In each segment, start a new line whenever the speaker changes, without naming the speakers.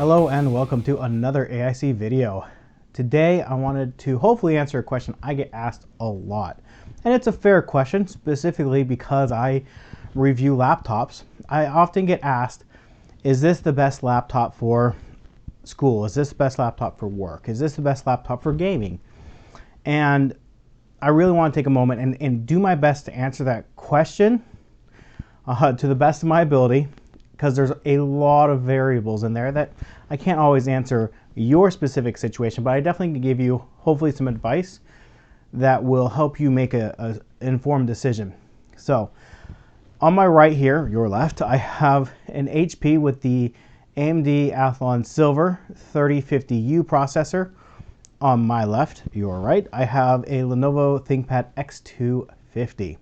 Hello and welcome to another AIC video. Today I wanted to hopefully answer a question I get asked a lot. And it's a fair question, specifically because I review laptops. I often get asked, is this the best laptop for school? Is this the best laptop for work? Is this the best laptop for gaming? And I really want to take a moment and do my best to answer that question to the best of my ability, because there's a lot of variables in there that I can't always answer your specific situation, but I definitely can give you hopefully some advice that will help you make an informed decision. So on my right here, your left, I have an HP with the AMD Athlon Silver 3050U processor. On my left, your right, I have a Lenovo ThinkPad X250.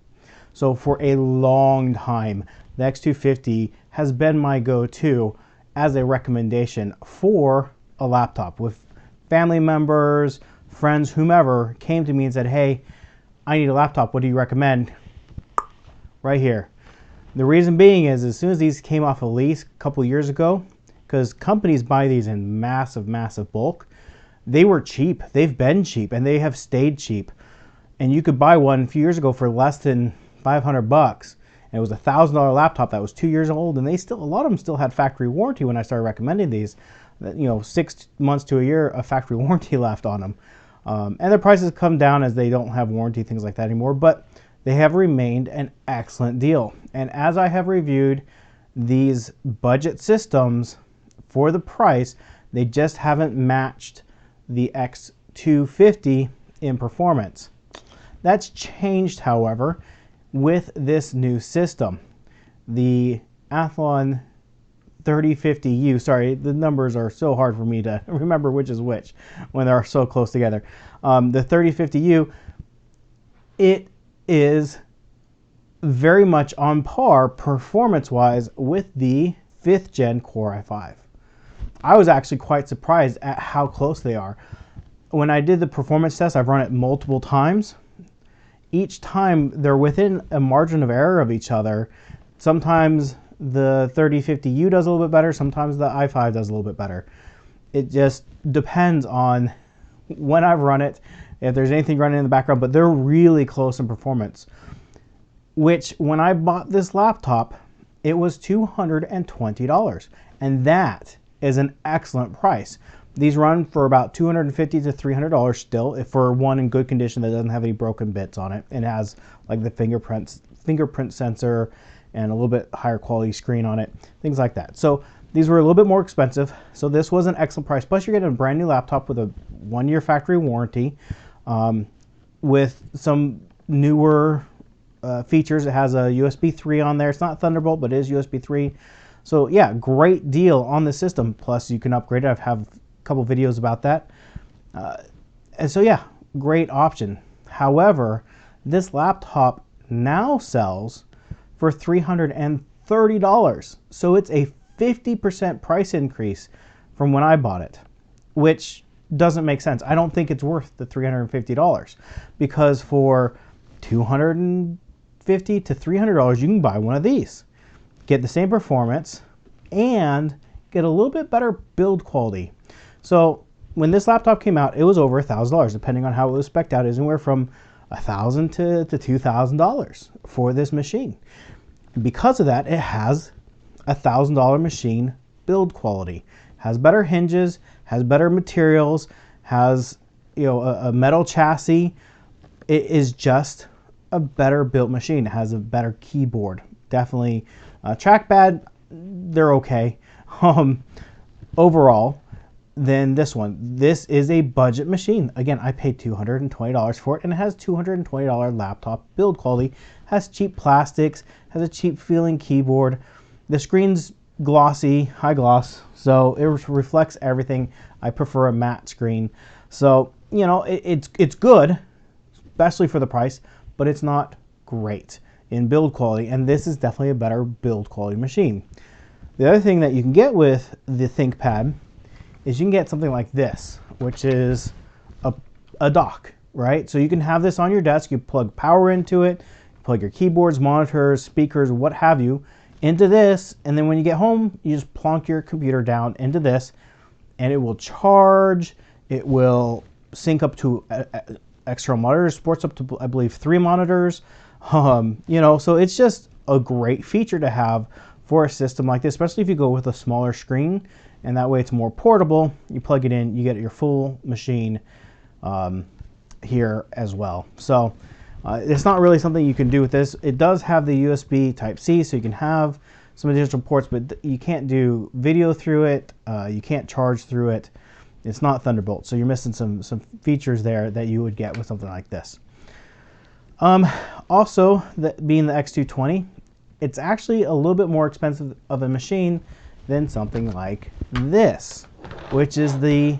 So for a long time, the X250 has been my go-to as a recommendation for a laptop. With family members, friends, whomever came to me and said, hey, I need a laptop, what do you recommend? Right here. The reason being is as soon as these came off a lease a couple years ago, because companies buy these in massive bulk, they were cheap. They've been cheap and they have stayed cheap. And you could buy one a few years ago for less than 500 bucks. And it was a $1,000 laptop that was 2 years old, and a lot of them still had factory warranty when I started recommending these. 6 months to a year of factory warranty left on them. And their prices come down as they don't have warranty, things like that anymore, but they have remained an excellent deal. And as I have reviewed these budget systems for the price, they just haven't matched the X250 in performance. That's changed, however, with this new system. The Athlon 3050U, sorry, the numbers are so hard for me to remember which is which when they're so close together. The 3050U, it is very much on par performance-wise with the 5th gen Core i5. I was actually quite surprised at how close they are. When I did the performance test, I've run it multiple times. Each time they're within a margin of error of each other. Sometimes the 3050U does a little bit better, sometimes the i5 does a little bit better. It just depends on when I've run it, if there's anything running in the background, but they're really close in performance. Which, when I bought this laptop, it was $220, and that is an excellent price. These run for about $250 to $300 still, if for one in good condition that doesn't have any broken bits on it, and has like the fingerprint sensor and a little bit higher quality screen on it, things like that. So these were a little bit more expensive. So this was an excellent price. Plus you're getting a brand new laptop with a 1-year factory warranty, with some newer features. It has a USB 3 on there. It's not Thunderbolt, but it is USB 3. So yeah, great deal on the system. Plus you can upgrade it. I have a couple videos about that. And so yeah, great option. However, this laptop now sells for $330. So it's a 50% price increase from when I bought it, which doesn't make sense. I don't think it's worth the $350, because for $250 to $300 you can buy one of these, get the same performance, and get a little bit better build quality. So when this laptop came out, it was over $1,000, depending on how it was spec'd out, anywhere from $1,000 to $2,000 for this machine. Because of that, it has a $1,000 machine build quality, has better hinges, has better materials, has a metal chassis. It is just a better built machine. It has a better keyboard, definitely. Trackpad, they're okay overall than this one. This is a budget machine. Again, I paid $220 for it, and it has $220 laptop build quality, has cheap plastics, has a cheap feeling keyboard. The screen's glossy, high gloss, so it reflects everything. I prefer a matte screen. So, it's good, especially for the price, but it's not great in build quality, and this is definitely a better build quality machine. The other thing that you can get with the ThinkPad is you can get something like this, which is a dock, right? So you can have this on your desk, you plug power into it, plug your keyboards, monitors, speakers, what have you, into this, and then when you get home, you just plonk your computer down into this, and it will charge. It will sync up to external monitors, supports up to, I believe, 3 monitors. So it's just a great feature to have for a system like this, especially if you go with a smaller screen, and that way it's more portable. You plug it in, you get your full machine here as well. So it's not really something you can do with this. It does have the USB Type-C, so you can have some additional ports, but you can't do video through it. You can't charge through it. It's not Thunderbolt, so you're missing some features there that you would get with something like this. Also, being the X220, it's actually a little bit more expensive of a machine than something like this, which is the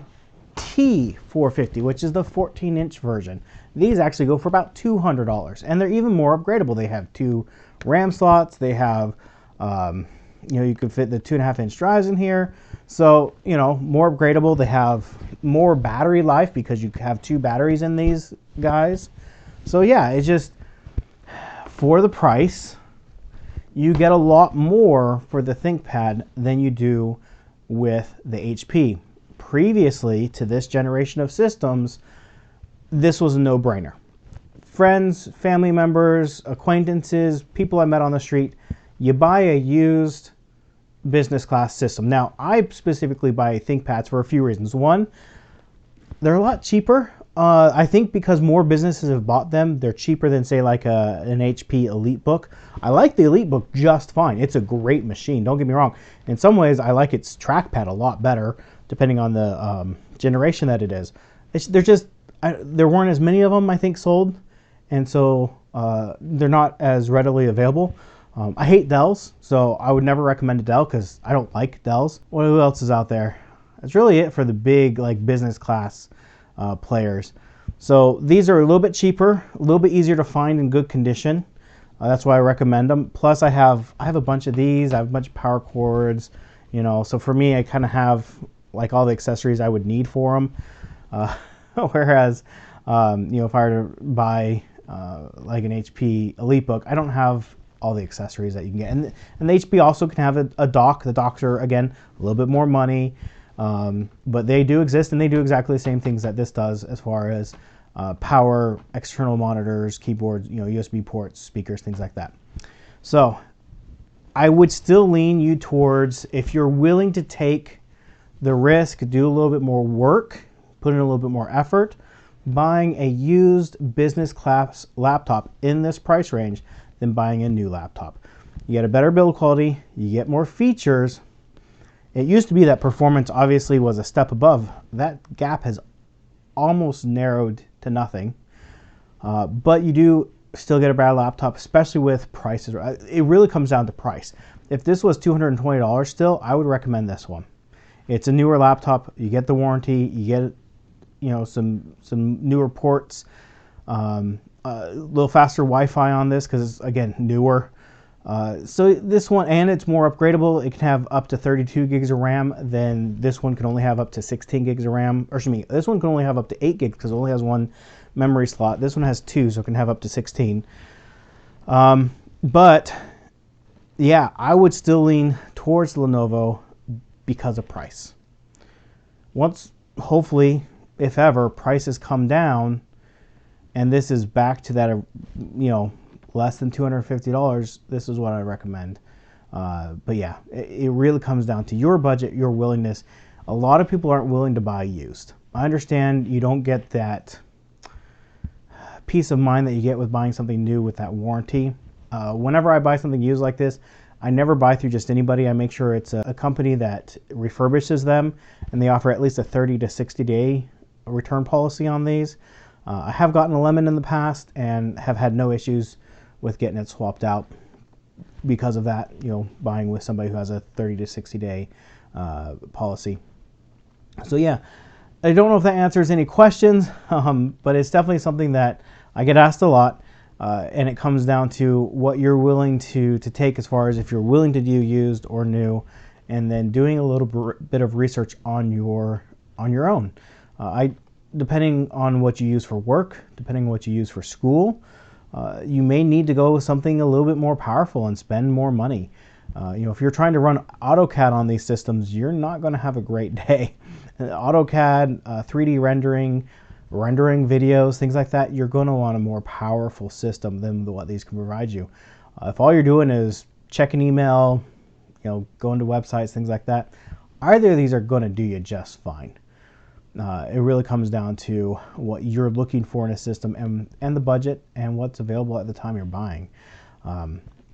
T450, which is the 14-inch version. These actually go for about $200, and they're even more upgradable. They have 2 RAM slots. They have, you can fit the 2.5-inch drives in here. So, more upgradable. They have more battery life because you have 2 batteries in these guys. So yeah, it's just, for the price, you get a lot more for the ThinkPad than you do with the HP. Previously to this generation of systems, this was a no-brainer. Friends, family members, acquaintances, people I met on the street, you buy a used business class system. Now, I specifically buy ThinkPads for a few reasons. One, they're a lot cheaper. I think because more businesses have bought them, they're cheaper than, say, like an HP EliteBook. I like the EliteBook just fine. It's a great machine, don't get me wrong. In some ways, I like its trackpad a lot better, depending on the generation that it is. There weren't as many of them, I think, sold, and so they're not as readily available. I hate Dells, so I would never recommend a Dell because I don't like Dells. What else is out there? That's really it for the big, like, business class players. So these are a little bit cheaper, a little bit easier to find in good condition. That's why I recommend them. Plus, I have a bunch of these. I have a bunch of power cords. So for me, I kind of have like all the accessories I would need for them. Whereas, if I were to buy like an HP EliteBook, I don't have all the accessories that you can get. And the HP also can have a dock. The docks are, again, a little bit more money. But they do exist, and they do exactly the same things that this does as far as power, external monitors, keyboards, USB ports, speakers, things like that. So I would still lean you towards, if you're willing to take the risk, do a little bit more work, put in a little bit more effort, buying a used business class laptop in this price range than buying a new laptop. You get a better build quality, you get more features. It used to be that performance obviously was a step above. That gap has almost narrowed to nothing. But you do still get a better laptop, especially with prices. It really comes down to price. If this was $220 still, I would recommend this one. It's a newer laptop. You get the warranty. You get some newer ports. A little faster Wi-Fi on this because it's, again, newer. So this one, and it's more upgradable. It can have up to 32 gigs of RAM. Then this one can only have up to 16 gigs of RAM. Or excuse me, this one can only have up to 8 gigs because it only has 1 memory slot. This one has 2, so it can have up to 16. But yeah, I would still lean towards Lenovo because of price. Once, hopefully, if ever, prices come down, and this is back to that, less than $250, this is what I recommend. But yeah, it really comes down to your budget, your willingness. A lot of people aren't willing to buy used. I understand you don't get that peace of mind that you get with buying something new with that warranty. Whenever I buy something used like this, I never buy through just anybody. I make sure it's a company that refurbishes them, and they offer at least a 30 to 60 day return policy on these. I have gotten a lemon in the past and have had no issues with getting it swapped out because of that, buying with somebody who has a 30 to 60 day policy. So yeah, I don't know if that answers any questions, but it's definitely something that I get asked a lot, and it comes down to what you're willing to take as far as if you're willing to do used or new, and then doing a little bit of research on your own. Depending on what you use for work, depending on what you use for school, you may need to go with something a little bit more powerful and spend more money. If you're trying to run AutoCAD on these systems, you're not going to have a great day. AutoCAD, 3D rendering videos, things like that, you're going to want a more powerful system than what these can provide you. If all you're doing is checking email, going to websites, things like that, either of these are going to do you just fine. It really comes down to what you're looking for in a system and the budget and what's available at the time you're buying.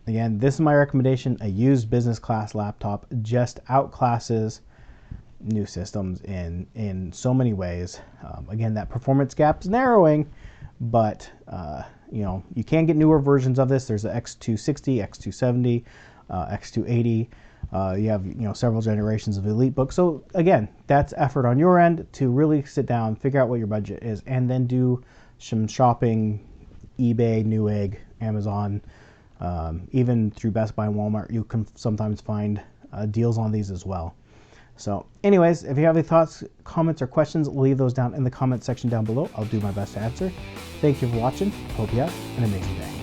Again, this is my recommendation. A used business class laptop just outclasses new systems in so many ways. Again, that performance gap is narrowing, but you can get newer versions of this. There's the X260, X270, X280. You have several generations of EliteBook. So again, that's effort on your end to really sit down, figure out what your budget is, and then do some shopping, eBay, Newegg, Amazon, even through Best Buy and Walmart. You can sometimes find deals on these as well. So anyways, if you have any thoughts, comments, or questions, leave those down in the comment section down below. I'll do my best to answer. Thank you for watching. Hope you have an amazing day.